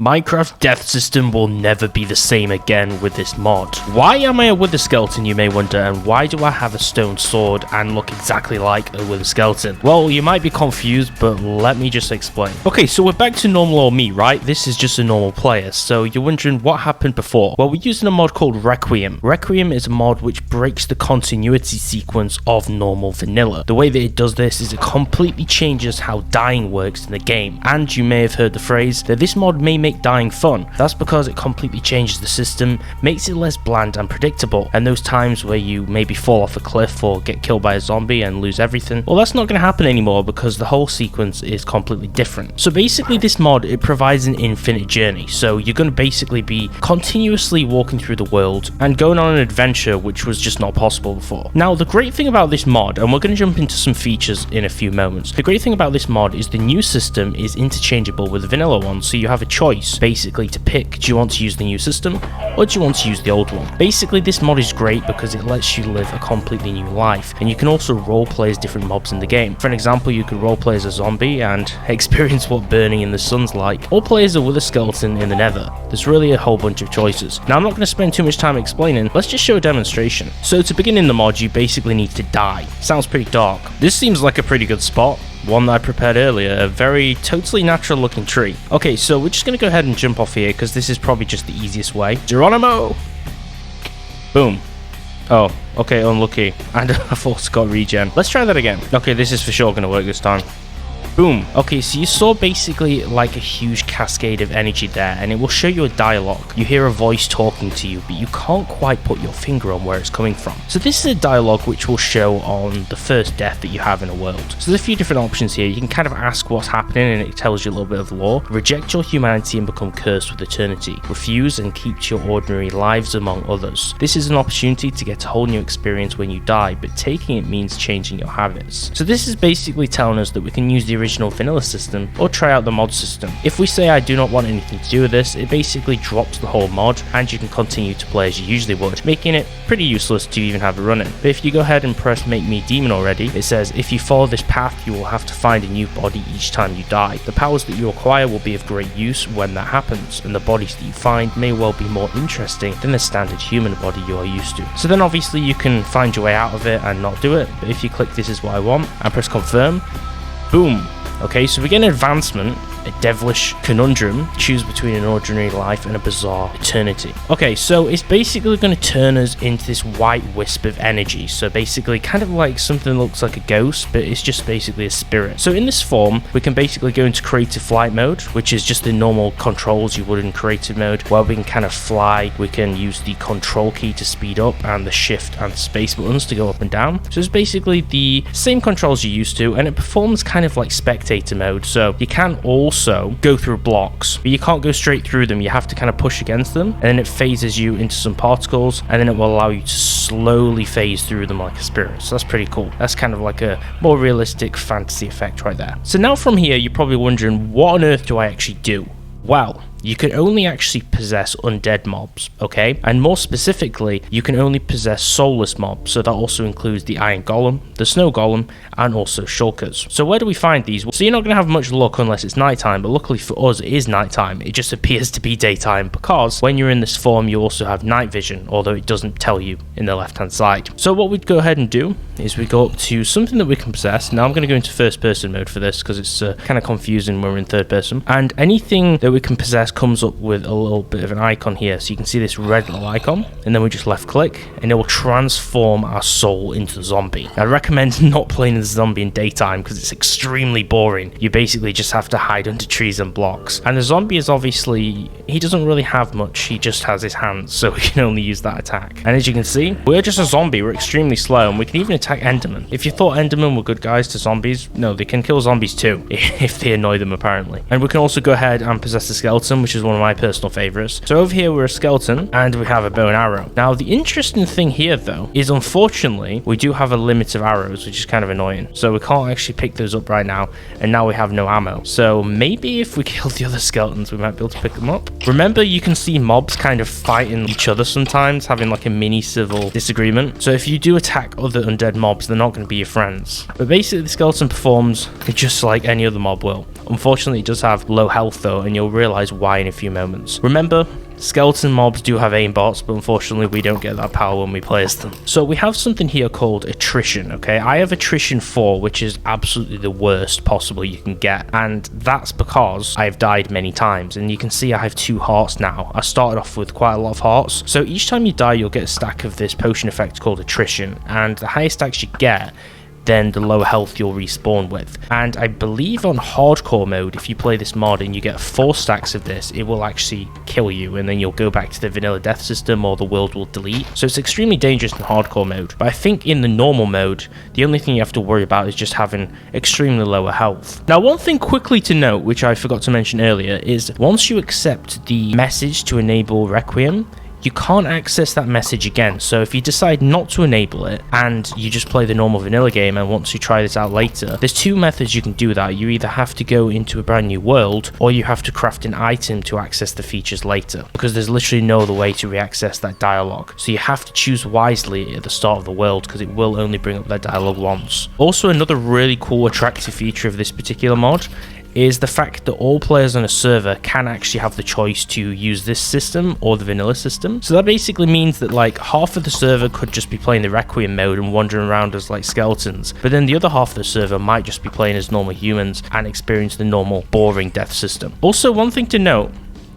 Minecraft's death system will never be the same again with this mod. Why am I a wither skeleton, you may wonder, and why do I have a stone sword and look exactly like a wither skeleton? Well, you might be confused, but let me just explain. Okay, so we're back to normal or me, right? This is just a normal player, so you're wondering what happened before. Well, we're using a mod called Requiem. Requiem is a mod which breaks the continuity sequence of normal vanilla. The way that it does this is it completely changes how dying works in the game, and you may have heard the phrase that this mod may make dying fun. That's because it completely changes the system, makes it less bland and predictable, and those times where you maybe fall off a cliff or get killed by a zombie and lose everything, well, that's not going to happen anymore because the whole sequence is completely different. So basically this mod, it provides an infinite journey, so you're going to basically be continuously walking through the world and going on an adventure which was just not possible before. Now, the great thing about this mod, and we're going to jump into some features in a few moments, the great thing about this mod is the new system is interchangeable with the vanilla one, so you have a choice basically to pick, do you want to use the new system or do you want to use the old one? Basically this mod is great because it lets you live a completely new life, and you can also roleplay as different mobs in the game. For an example, you could roleplay as a zombie and experience what burning in the sun's like, or play as a wither skeleton in the nether. There's really a whole bunch of choices. Now I'm not going to spend too much time explaining, let's just show a demonstration. So to begin in the mod, you basically need to die. Sounds pretty dark. This seems like a pretty good spot. One that I prepared earlier, a very totally natural looking tree. Okay, so we're just going to go ahead and jump off here because this is probably just the easiest way. Geronimo! Boom. Oh, okay, unlucky. And I forgot regen. Let's try that again. Okay, this is for sure going to work this time. Boom. Okay, so you saw basically like a huge cascade of energy there, and it will show you a dialogue. You hear a voice talking to you, but you can't quite put your finger on where it's coming from. So this is a dialogue which will show on the first death that you have in a world. So there's a few different options here. You can kind of ask what's happening, and it tells you a little bit of the lore. Reject your humanity and become cursed with eternity. Refuse and keep to your ordinary lives among others. This is an opportunity to get a whole new experience when you die, but taking it means changing your habits. So this is basically telling us that we can use the original vanilla system or try out the mod system. If we say I do not want anything to do with this, it basically drops the whole mod and you can continue to play as you usually would, making it pretty useless to even have it running. But if you go ahead and press make me demon already, it says if you follow this path you will have to find a new body each time you die. The powers that you acquire will be of great use when that happens, and the bodies that you find may well be more interesting than the standard human body you are used to. So then obviously you can find your way out of it and not do it, but if you click this is what I want and press confirm, boom. Okay, so we get an advancement, a devilish conundrum, choose between an ordinary life and a bizarre eternity. Okay, so it's basically going to turn us into this white wisp of energy, so basically kind of like something that looks like a ghost, but it's just basically a spirit. So in this form, we can basically go into creative flight mode, which is just the normal controls you would in creative mode, where we can kind of fly. We can use the control key to speed up and the shift and space buttons to go up and down. So it's basically the same controls you're used to, and it performs kind of like spectator mode, so you can also go through blocks, but you can't go straight through them. You have to kind of push against them, and then it phases you into some particles, and then it will allow you to slowly phase through them like a spirit. So that's pretty cool. That's kind of like a more realistic fantasy effect right there. So now from here, you're probably wondering, what on earth do I actually do? Well, you can only actually possess undead mobs, okay? And more specifically, you can only possess soulless mobs, so that also includes the iron golem, the snow golem, and also shulkers. So where do we find these? So you're not going to have much luck unless it's nighttime, but luckily for us, it is nighttime. It just appears to be daytime because when you're in this form, you also have night vision, although it doesn't tell you in the left-hand side. So what we'd go ahead and do is we go up to something that we can possess. Now I'm going to go into first-person mode for this because it's kind of confusing when we're in third person. And anything that we can possess comes up with a little bit of an icon here, so you can see this red little icon, and then we just left click and it will transform our soul into a zombie. I recommend not playing as a zombie in daytime because it's extremely boring. You basically just have to hide under trees and blocks, and the zombie is obviously, he doesn't really have much, he just has his hands, so we can only use that attack. And as you can see, we're just a zombie, we're extremely slow, and we can even attack endermen. If you thought endermen were good guys to zombies, no, they can kill zombies too if they annoy them apparently. And we can also go ahead and possess the skeleton, which is one of my personal favorites. So over here we're a skeleton and we have a bow and arrow. Now the interesting thing here though is unfortunately we do have a limit of arrows, which is kind of annoying, so we can't actually pick those up right now, and now we have no ammo. So maybe if we kill the other skeletons we might be able to pick them up. Remember, you can see mobs kind of fighting each other sometimes, having like a mini civil disagreement, so if you do attack other undead mobs they're not going to be your friends. But basically the skeleton performs just like any other mob will. Unfortunately, it does have low health though, and you'll realize why in a few moments. Remember, skeleton mobs do have aimbots, but unfortunately we don't get that power when we play as them. So we have something here called Attrition, okay? I have Attrition 4, which is absolutely the worst possible you can get, and that's because I've died many times, and you can see I have 2 hearts now. I started off with quite a lot of hearts, so each time you die you'll get a stack of this potion effect called Attrition, and the higher stacks you get, then the lower health you'll respawn with. And I believe on hardcore mode, if you play this mod and you get 4 stacks of this, it will actually kill you, and then you'll go back to the vanilla death system or the world will delete. So it's extremely dangerous in hardcore mode. But I think in the normal mode, the only thing you have to worry about is just having extremely lower health. Now, one thing quickly to note, which I forgot to mention earlier, is once you accept the message to enable Requiem, you can't access that message again. So if you decide not to enable it and you just play the normal vanilla game and want to try this out later, there's 2 methods you can do that. You either have to go into a brand new world, or you have to craft an item to access the features later, because there's literally no other way to reaccess that dialogue. So you have to choose wisely at the start of the world, because it will only bring up that dialogue once. Also, another really cool attractive feature of this particular mod is the fact that all players on a server can actually have the choice to use this system or the vanilla system. So that basically means that like half of the server could just be playing the Requiem mode and wandering around as like skeletons, but then the other half of the server might just be playing as normal humans and experience the normal boring death system. Also, one thing to note,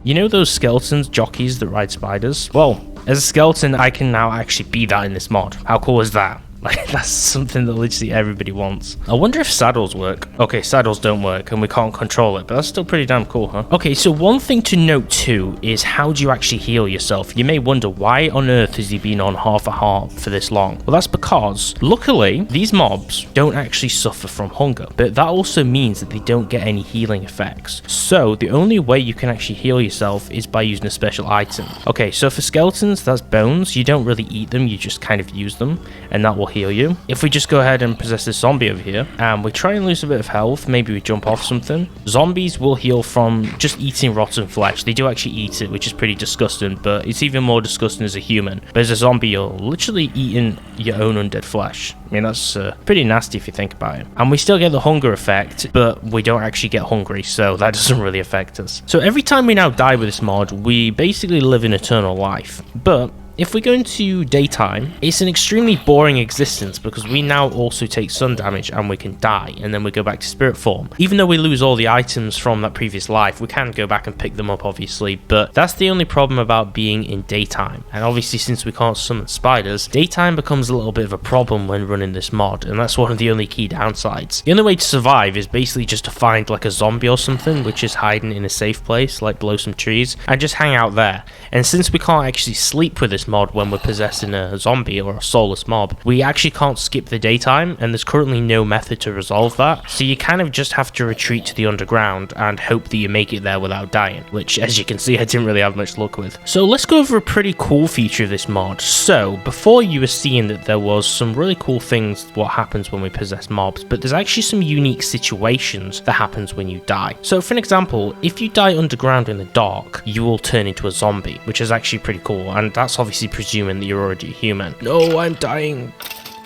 you know those skeletons jockeys that ride spiders? Well, as a skeleton I can now actually be that in this mod. How cool is that? Like, that's something that literally everybody wants. I wonder if saddles work. Okay, saddles don't work and we can't control it, but that's still pretty damn cool, huh? Okay, so one thing to note too is how do you actually heal yourself? You may wonder, why on earth has he been on half a heart for this long? Well, that's because luckily these mobs don't actually suffer from hunger, but that also means that they don't get any healing effects. So the only way you can actually heal yourself is by using a special item. Okay, so for skeletons, that's bones. You don't really eat them, you just kind of use them, and that will heal you. If we just go ahead and possess this zombie over here and we try and lose a bit of health, maybe we jump off something, zombies will heal from just eating rotten flesh. They do actually eat it, which is pretty disgusting, but it's even more disgusting as a human. But as a zombie, you're literally eating your own undead flesh. I mean, that's pretty nasty if you think about it. And we still get the hunger effect, but we don't actually get hungry, so that doesn't really affect us. So every time we now die with this mod, we basically live an eternal life. But if we go into daytime, it's an extremely boring existence because we now also take sun damage and we can die, and then we go back to spirit form. Even though we lose all the items from that previous life, we can go back and pick them up obviously, but that's the only problem about being in daytime. And obviously since we can't summon spiders, daytime becomes a little bit of a problem when running this mod, and that's one of the only key downsides. The only way to survive is basically just to find like a zombie or something which is hiding in a safe place, like below some trees, and just hang out there. And since we can't actually sleep with this mod when we're possessing a zombie or a soulless mob, we actually can't skip the daytime, and there's currently no method to resolve that. So you kind of just have to retreat to the underground and hope that you make it there without dying, which as you can see I didn't really have much luck with. So let's go over a pretty cool feature of this mod. So before you were seeing that there was some really cool things what happens when we possess mobs, but there's actually some unique situations that happens when you die. So for an example, if you die underground in the dark, you will turn into a zombie, which is actually pretty cool, and that's obviously presuming that you're already human. No, I'm dying.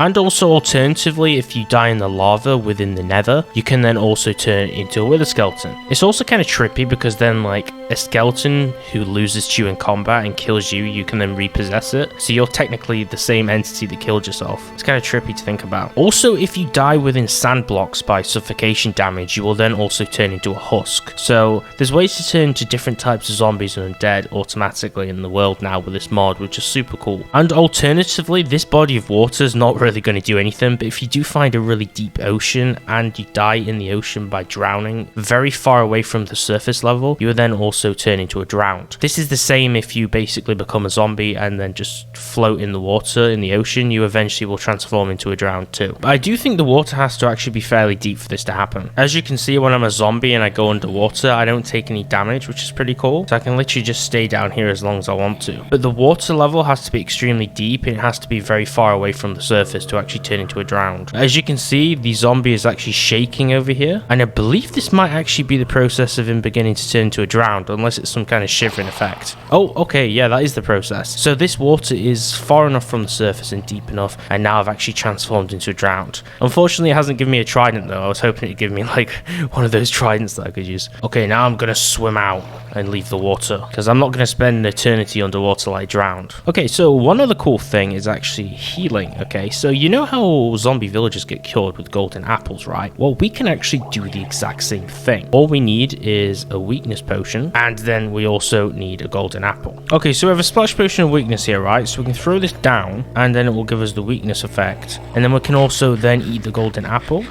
And also alternatively, if you die in the lava within the nether, you can then also turn into a wither skeleton. It's also kind of trippy because then like a skeleton who loses to you in combat and kills you, you can then repossess it. So you're technically the same entity that killed yourself. It's kind of trippy to think about. Also, if you die within sand blocks by suffocation damage, you will then also turn into a husk. So there's ways to turn to different types of zombies and undead automatically in the world now with this mod, which is super cool. And alternatively, this body of water is not really going to do anything, but if you do find a really deep ocean and you die in the ocean by drowning very far away from the surface level, you will then also turn into a drowned. This is the same if you basically become a zombie and then just float in the water in the ocean, you eventually will transform into a drowned too. But I do think the water has to actually be fairly deep for this to happen. As you can see, when I'm a zombie and I go underwater, I don't take any damage, which is pretty cool. So I can literally just stay down here as long as I want to. But the water level has to be extremely deep and it has to be very far away from the surface surface to actually turn into a drowned. As you can see, the zombie is actually shaking over here, and I believe this might actually be the process of him beginning to turn into a drowned, unless it's some kind of shivering effect. Oh, okay, yeah, that is the process. So this water is far enough from the surface and deep enough, and now I've actually transformed into a drowned. Unfortunately, it hasn't given me a trident though. I was hoping it'd give me like one of those tridents that I could use. Okay, now I'm gonna swim out and leave the water, because I'm not gonna spend an eternity underwater like drowned. Okay, so one other cool thing is actually healing. Okay, so you know how zombie villagers get cured with golden apples, right? Well, we can actually do the exact same thing. All we need is a weakness potion, and then we also need a golden apple. Okay, so we have a splash potion of weakness here, right? So we can throw this down, and then it will give us the weakness effect, and then we can also then eat the golden apple.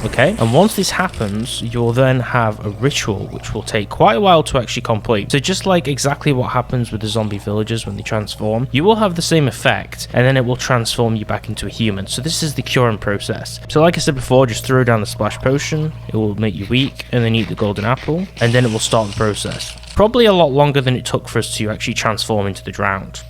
Okay, and once this happens, you'll then have a ritual which will take quite a while to actually complete. So just like exactly what happens with the zombie villagers when they transform, you will have the same effect, and then it will transform you back into a human. So this is the curing process. So like I said before, just throw down the splash potion, it will make you weak, and then eat the golden apple, and then it will start the process. Probably a lot longer than it took for us to actually transform into the drowned.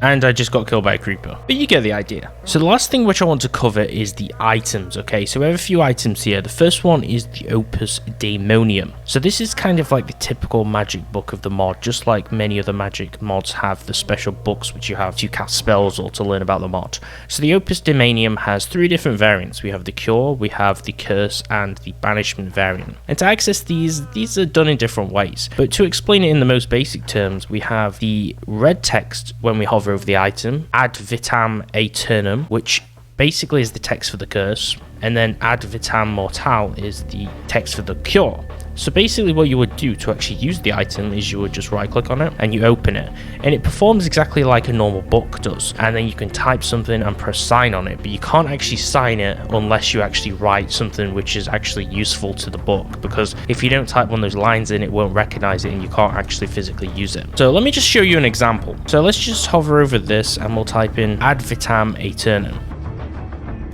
And I just got killed by a creeper. But you get the idea. So the last thing which I want to cover is the items, okay? So we have a few items here. The first one is the Opus Daemonium. So this is kind of like the typical magic book of the mod, just like many other magic mods have the special books which you have to cast spells or to learn about the mod. So the Opus Daemonium has 3 different variants. We have the Cure, we have the Curse, and the Banishment variant. And to access these are done in different ways. But to explain it in the most basic terms, we have the red text when we hover over the item, ad vitam aeternum, which basically is the text for the curse, and then ad vitam mortal is the text for the cure. So basically what you would do to actually use the item is you would just right click on it and you open it, and it performs exactly like a normal book does, and then you can type something and press sign on it, but you can't actually sign it unless you actually write something which is actually useful to the book, because if you don't type one of those lines in, it won't recognize it and you can't actually physically use it. So let me just show you an example. So let's just hover over this and we'll type in ad vitam aeternum.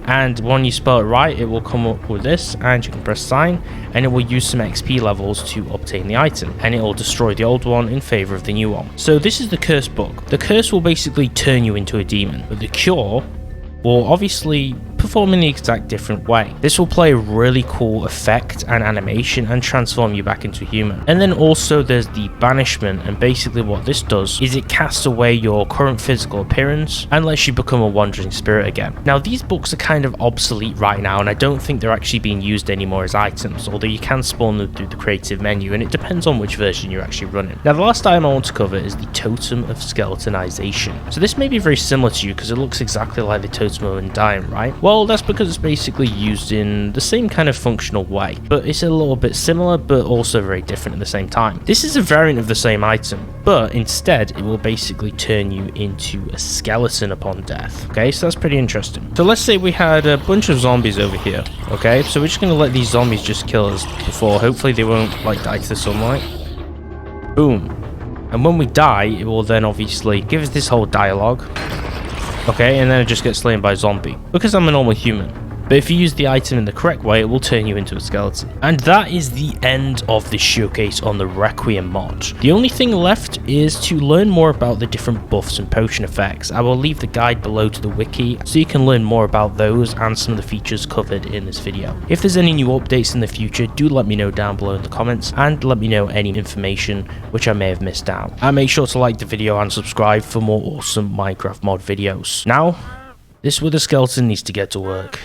And when you spell it right, it will come up with this, and you can press sign, and it will use some XP levels to obtain the item, and it will destroy the old one in favor of the new one. So this is the curse book. The curse will basically turn you into a demon, but the cure will obviously perform in the exact different way. This will play a really cool effect and animation and transform you back into a human. And then also there's the banishment, and basically what this does is it casts away your current physical appearance and lets you become a wandering spirit again. Now these books are kind of obsolete right now, and I don't think they're actually being used anymore as items, although you can spawn them through the creative menu, and it depends on which version you're actually running. Now the last item I want to cover is the Totem of Skeletonization. So this may be very similar to you because it looks exactly like the Totem of Undead, right? Well, that's because it's basically used in the same kind of functional way, but it's a little bit similar but also very different at the same time. This is a variant of the same item, but instead it will basically turn you into a skeleton upon death. Okay, so that's pretty interesting. So let's say we had a bunch of zombies over here. Okay, so we're just going to let these zombies just kill us before, hopefully they won't like die to the sunlight. Boom. And when we die, it will then obviously give us this whole dialogue. Okay, and then it just gets slain by a zombie, because I'm a normal human. But if you use the item in the correct way, it will turn you into a skeleton. And that is the end of this showcase on the Requiem mod. The only thing left is to learn more about the different buffs and potion effects. I will leave the guide below to the wiki so you can learn more about those and some of the features covered in this video. If there's any new updates in the future, do let me know down below in the comments, and let me know any information which I may have missed out. And make sure to like the video and subscribe for more awesome Minecraft mod videos. Now, this wither skeleton needs to get to work.